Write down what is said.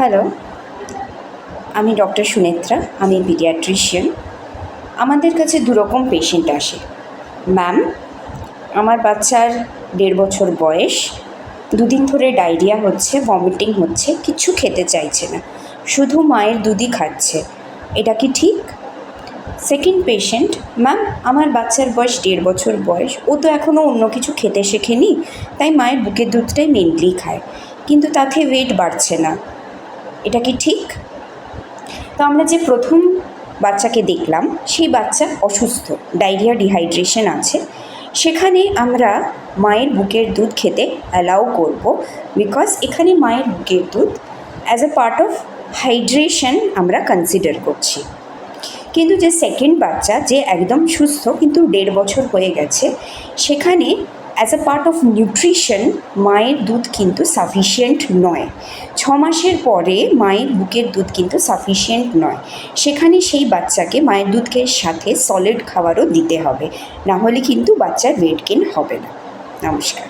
Hello, আমি doctor Sunethra, আমি paediatrician. আমাদের কাছে দুরকম পেশেন্ট আসে। ম্যাম, আমার বাচ্চার 1.5 বছর বয়স, দুদিন ধরে ডায়রিয়া হচ্ছে, ভমিটিং হচ্ছে, কিচ্ছু খেতে চাইছে না, শুধু মায়ের দুধই খাচ্ছে, এটা কি ঠিক? সেকেন্ড পেশেন্ট, ম্যাম আমার বাচ্চার বয়স 1.5 বছর বয়স, ও তো এখনও অন্য কিছু খেতে শেখেনি, তাই মায়ের বুকের দুধটাই মেনলি খায়, কিন্তু তাতে ওয়েট বাড়ছে না, এটা কি ঠিক? তো আমরা যে প্রথম বাচ্চাকে দেখলাম, সেই বাচ্চা অসুস্থ, ডায়রিয়া, ডিহাইড্রেশন আছে। সেখানে আমরা মায়ের বুকের দুধ খেতে অ্যালাউ করব, বিকজ এখানে মায়ের বুকের দুধ as a part of hydration আমরা কনসিডার করছি। কিন্তু যে সেকেন্ড বাচ্চা, যে একদম সুস্থ কিন্তু 1.5 বছর হয়ে গেছে, সেখানে as a part of nutrition মায়ের দুধ কিন্তু সাফিসিয়েন্ট নয়। 6 মাসের পরে মায়ের বুকের দুধ কিন্তু সাফিসিয়েন্ট নয়, সেখানে সেই বাচ্চাকে মায়ের দুধের সাথে সলিড খাবারও দিতে হবে, না হলে কিন্তু বাচ্চার ওয়েট গেইন হবে না। নমস্কার।